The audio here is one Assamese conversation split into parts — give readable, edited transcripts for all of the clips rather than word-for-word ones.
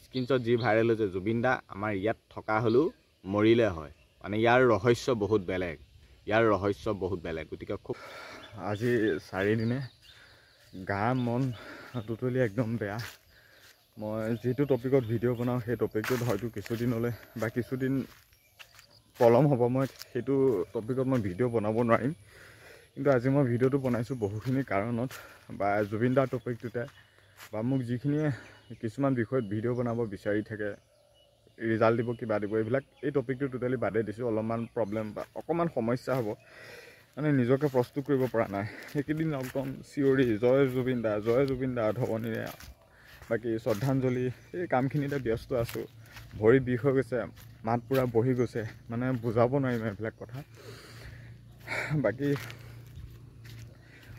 স্ক্ৰীনশ্বট যি ভাইৰেল হৈছে জুবিন দা আমাৰ ইয়াত থকা হ'লেও মৰিলে হয় মানে ইয়াৰ ৰহস্য বহুত বেলেগ গতিকে খুব আজি 4 দিনে গা মন টোটেলি একদম বেয়া মই যিটো টপিকত ভিডিঅ' বনাওঁ সেই টপিকটোত হয়তো কিছুদিনলৈ বা কিছুদিন পলম হ'ব মই সেইটো টপিকত মই ভিডিঅ' বনাব নোৱাৰিম কিন্তু আজি মই ভিডিঅ'টো বনাইছোঁ বহুখিনি কাৰণত বা জুবিন দাৰ টপিকটোতে বা মোক যিখিনিয়ে কিছুমান বিষয়ত ভিডিঅ' বনাব বিচাৰি থাকে ৰিজাল্ট দিব কিবা দিব এইবিলাক এই টপিকটো টোটেলি বাদেই দিছোঁ অলপমান প্ৰব্লেম বা অকণমান সমস্যা হ'ব মানে নিজকে প্ৰস্তুত কৰিব পৰা নাই সেইকেইদিন একদম চিঞৰি জয় জুবিন দা ধৱনীৰে বাকী শ্ৰদ্ধাঞ্জলি এই কামখিনিতে ব্যস্ত আছোঁ ভৰি বিষ হৈ গৈছে মাত পূৰা বহি গৈছে মানে বুজাব নোৱাৰিম এইবিলাক কথা বাকী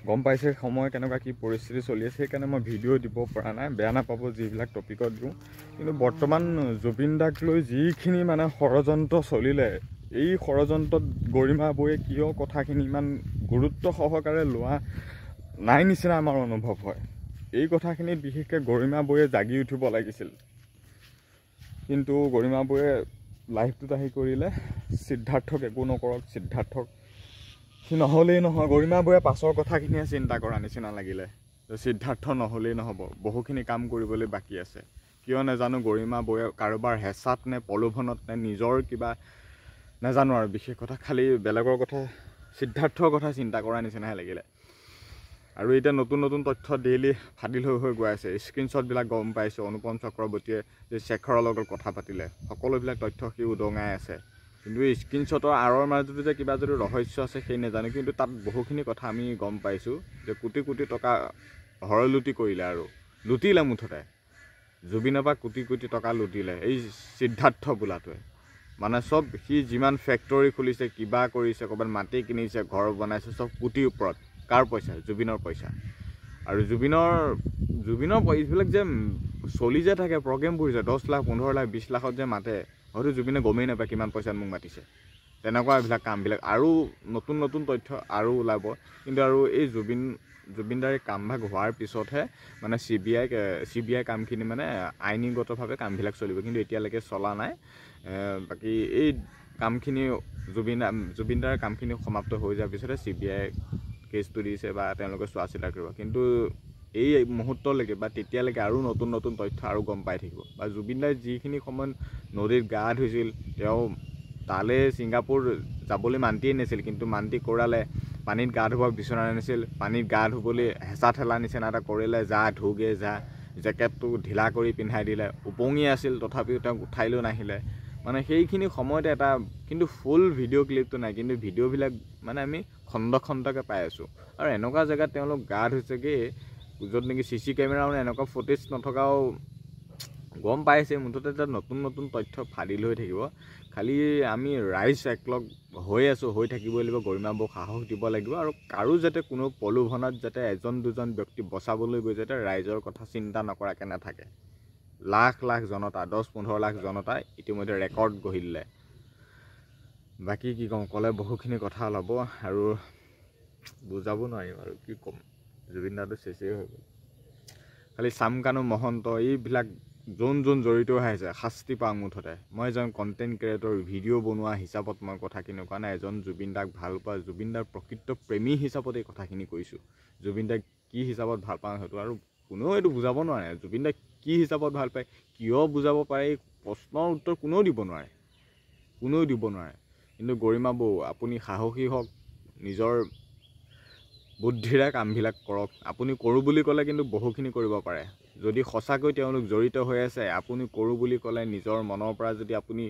গম পাইছে সময় কেনেকুৱা কি পৰিস্থিতি চলি আছে সেইকাৰণে মই ভিডিঅ' দিব পৰা নাই বেয়া নাপাব যিবিলাক টপিকত দিওঁ কিন্তু বৰ্তমান জুবিন দাক লৈ যিখিনি মানে ষড়যন্ত্ৰ চলিলে এই ষড়যন্ত্ৰত গৰিমা বৌয়ে কিয় কথাখিনি ইমান গুৰুত্ব সহকাৰে লোৱা নাই নিচিনা আমাৰ অনুভৱ হয় এই কথাখিনিত বিশেষকৈ গৰিমা বৌয়ে জাগি উঠিব লাগিছিল কিন্তু গৰিমা বৌয়ে লাইভটোত আহি কৰিলে সিদ্ধাৰ্থক একো নকৰক সিদ্ধাৰ্থক সি নহ'লেই নহয় গৰিমা বৌয়ে পাছৰ কথাখিনিয়ে চিন্তা কৰা নিচিনা লাগিলে সিদ্ধাৰ্থ নহ'লেই নহ'ব বহুখিনি কাম কৰিবলৈ বাকী আছে কিয় নাজানো গৰিমা বৌয়ে কাৰোবাৰ হেঁচাত নে প্ৰলোভনত নে নিজৰ কিবা নাজানো আৰু বিশেষ কথা খালি বেলেগৰ কথা সিদ্ধাৰ্থৰ কথা চিন্তা কৰা নিচিনাহে লাগিলে আৰু এতিয়া নতুন তথ্য ডেইলি ফাদিল হৈ গৈ আছে স্ক্ৰীনশ্বটবিলাক গম পাইছোঁ অনুপম চক্ৰৱৰ্তীয়ে যে শেখৰৰ লগত কথা পাতিলে সকলোবিলাক তথ্য সি উদঙাই আছে কিন্তু এই স্ক্ৰীনশ্বটৰ আঁৰৰ মাজতো যে কিবা যদি ৰহস্য আছে সেই নাজানো কিন্তু তাত বহুখিনি কথা আমি গম পাইছোঁ যে কোটি টকা হৰলুটি কৰিলে আৰু লুটিলে মুঠতে জুবিনৰ পৰা কোটি টকা লুটিলে এই সিদ্ধাৰ্থ বোলাটোৱে মানে চব সি যিমান ফেক্টৰী খুলিছে কিবা কৰিছে ক'ৰবাত মাটি কিনিছে ঘৰ বনাইছে চব কোটিৰ ওপৰত কাৰ পইচা জুবিনৰ পইচা আৰু জুবিনৰ এইবিলাক যে চলি যে থাকে প্ৰগ্ৰেমবোৰ যে 10 লাখ 15 লাখ 20 লাখত যে মাতে হয়তো জুবিনে গমেই নাপায় কিমান পইচাত মোক মাতিছে তেনেকুৱা এইবিলাক কামবিলাক আৰু নতুন তথ্য আৰু ওলাব কিন্তু আৰু এই জুবিনদাৰ কামভাগ হোৱাৰ পিছতহে মানে CBI কামখিনি মানে আইনীগতভাৱে কামবিলাক চলিব কিন্তু এতিয়ালৈকে চলা নাই বাকী এই কামখিনি জুবিনদাৰ কামখিনি সমাপ্ত হৈ যোৱাৰ পিছতে CBI কেছটো দিছে বা তেওঁলোকে চোৱা চিতা কৰিব কিন্তু এই মুহূৰ্তলৈকে বা তেতিয়ালৈকে আৰু নতুন তথ্য আৰু গম পাই থাকিব বা জুবিনদাই যিখিনি সময়ত নদীত গা ধুইছিল তেওঁ তালৈ ছিংগাপুৰ যাবলৈ মান্তিয়ে নাছিল কিন্তু মান্তি কৰালে পানীত গা ধুব বিচৰা নাছিল পানীত গা ধুবলৈ হেঁচা ঠেলা নিচিনা এটা কৰিলে যা ধুগে যা জেকেটটো ঢিলা কৰি পিন্ধাই দিলে উপঙি আছিল তথাপিও তেওঁক উঠাই লৈ নাহিলে মানে সেইখিনি সময়তে এটা কিন্তু ফুল ভিডিঅ' ক্লিপটো নাই কিন্তু ভিডিঅ'বিলাক মানে আমি খণ্ডকৈ পাই আছোঁ আৰু এনেকুৱা জেগাত তেওঁলোক গা ধুইছেগৈ য'ত নেকি CC কেমেৰাও এনেকুৱা ফুটেজ নথকাও গম পাইছে মুঠতে তাত নতুন তথ্য ফাদিল হৈ থাকিব খালি আমি ৰাইজ একলগ হৈ থাকিবই লাগিব গৰিমা বৌক সাহস দিব লাগিব আৰু কাৰো যাতে কোনো প্ৰলোভনত যাতে এজন দুজন ব্যক্তি বচাবলৈ গৈ যাতে ৰাইজৰ কথা চিন্তা নকৰাকৈ নাথাকে লাখ জনতা 10-15 লাখ জনতা ইতিমধ্যে ৰেকৰ্ড গঢ়ি দিলে বাকী কি ক'ম ক'লে বহুখিনি কথা ওলাব আৰু বুজাব নোৱাৰিম আৰু কি ক'ম জুবিন দাটো চেচেই হৈ গ'ল খালি চামকানু মহন্ত এইবিলাক যোন জড়িত হৈ আছে শাস্তি পাওঁ মুঠতে মই এজন কণ্টেণ্ট ক্ৰিয়েটৰ ভিডিঅ' বনোৱা হিচাপত মই কথাখিনি কোৱা নাই এজন জুবিন দাক ভাল পোৱা জুবিন দাৰ প্ৰকৃত প্ৰেমী হিচাপত এই কথাখিনি কৈছোঁ জুবিন দাক কি হিচাপত ভাল পাওঁ সেইটো আৰু কোনেও এইটো বুজাব নোৱাৰে জুবিন দাক কি হিচাপত ভাল পায় কিয় বুজাব পাৰে এই প্ৰশ্নৰ উত্তৰ কোনেও দিব নোৱাৰে কিন্তু গৰিমা বৌ আপুনি সাহসী হওক নিজৰ বুদ্ধিৰে কামবিলাক কৰক আপুনি কৰোঁ বুলি ক'লে কিন্তু বহুখিনি কৰিব পাৰে যদি সঁচাকৈ তেওঁলোক জড়িত হৈ আছে আপুনি কৰোঁ বুলি ক'লে নিজৰ মনৰ পৰা যদি আপুনি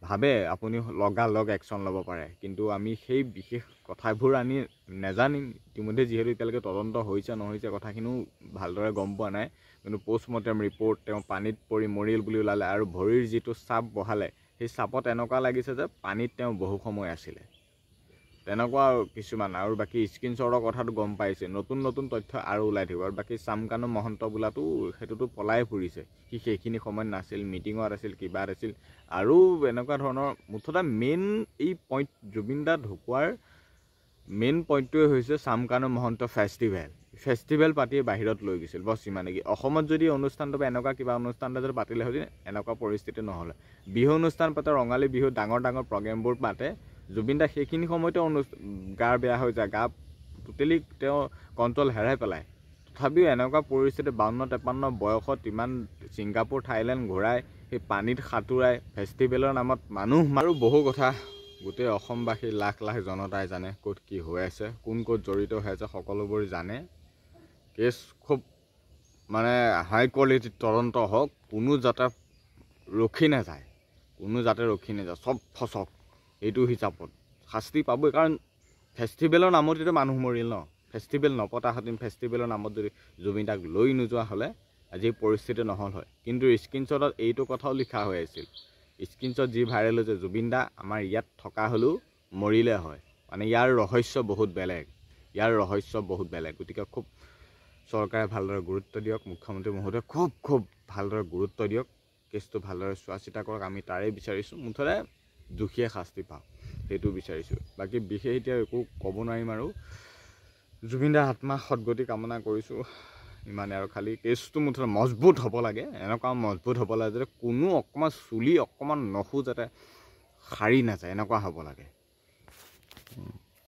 ভাবে আপুনি লগালগ একশ্যন ল'ব পাৰে কিন্তু আমি সেই বিশেষ কথাবোৰ আনি নাজানিম ইতিমধ্যে যিহেতু এতিয়ালৈকে তদন্ত হৈছে নহৈছে কথাখিনিও ভালদৰে গম পোৱা নাই কিন্তু পোষ্টমৰ্টেম ৰিপৰ্ট তেওঁ পানীত পৰি মৰিল বুলি ওলালে আৰু ভৰিৰ যিটো চাপ বহালে সেই চাপত এনেকুৱা লাগিছে যে পানীত তেওঁ বহু সময় আছিলে তেনেকুৱা কিছুমান আৰু বাকী স্ক্ৰীনশ্বটৰ কথাটো গম পাইছে নতুন তথ্য আৰু ওলাই থাকিব আৰু বাকী চামকানু মহন্ত বোলাটো সেইটোতো পলাই ফুৰিছে সি সেইখিনি সময়ত নাছিল মিটিঙত আছিল কিবাত আছিল আৰু এনেকুৱা ধৰণৰ মুঠতে মেইন এই পইণ্ট জুবিন দা ঢুকোৱাৰ মেইন পইণ্টটোৱে হৈছে চামকানু মহন্ত ফেষ্টিভেল ফেষ্টিভেল পাতি বাহিৰত লৈ গৈছিল বছ ইমানে কি অসমত যদি অনুষ্ঠানটো বা এনেকুৱা কিবা অনুষ্ঠান এটা যদি পাতিলে হয় এনেকুৱা পৰিস্থিতি নহ'লে বিহু অনুষ্ঠান পাতে ৰঙালী বিহু ডাঙৰ ডাঙৰ প্ৰগ্ৰেমবোৰ পাতে জুবিন দা সেইখিনি সময়তে গা বেয়া হৈ যায় গা টোটেলি তেওঁ কণ্ট্ৰল হেৰাই পেলায় তথাপিও এনেকুৱা পৰিস্থিতি 52-53 বয়সত ইমান ছিংগাপুৰ থাইলেণ্ড ঘূৰাই সেই পানীত সাঁতুৰাই ফেষ্টিভেলৰ নামত মানুহ আৰু বহু কথা গোটেই অসমবাসী লাখ লাখ জনতাই জানে ক'ত কি হৈ আছে কোন ক'ত জড়িত হৈ আছে সকলোবোৰ জানে কেছ খুব মানে হাই কোৱালিটিৰ তদন্ত হওক কোনো যাতে ৰখি নাযায় চব ফচক এইটো হিচাপত শাস্তি পাবই কাৰণ ফেষ্টিভেলৰ নামত এতিয়া মানুহ মৰিল ন ফেষ্টিভেল নপতা হেঁতেন ফেষ্টিভেলৰ নামত যদি জুবিন দাক লৈ নোযোৱা হ'লে আজি পৰিস্থিতি নহ'ল হয় কিন্তু স্ক্ৰীনশ্বটত এইটো কথাও লিখা হৈ আছিল স্ক্ৰীনশ্বট যি ভাইৰেল হৈছে জুবিন দা আমাৰ ইয়াত থকা হ'লেও মৰিলে হয় মানে ইয়াৰ ৰহস্য বহুত বেলেগ গতিকে খুব চৰকাৰে ভালদৰে গুৰুত্ব দিয়ক মুখ্যমন্ত্ৰী মহোদয়ে খুব ভালদৰে গুৰুত্ব দিয়ক কেছটো ভালদৰে চোৱা চিতা কৰক আমি তাৰেই বিচাৰিছোঁ মুঠতে দুখীয়ে শাস্তি পাওক সেইটো বিচাৰিছোঁ বাকী বিশেষ এতিয়া একো ক'ব নোৱাৰিম আৰু জুবিন দাৰ আত্মা সদগতি কামনা কৰিছোঁ ইমানে আৰু খালি কেছটো মুঠতে মজবুত হ'ব লাগে এনেকুৱা মজবুত হ'ব লাগে যাতে কোনো অকণমান চুলি অকণমান নখো যাতে সাৰি নাযায় এনেকুৱা হ'ব লাগে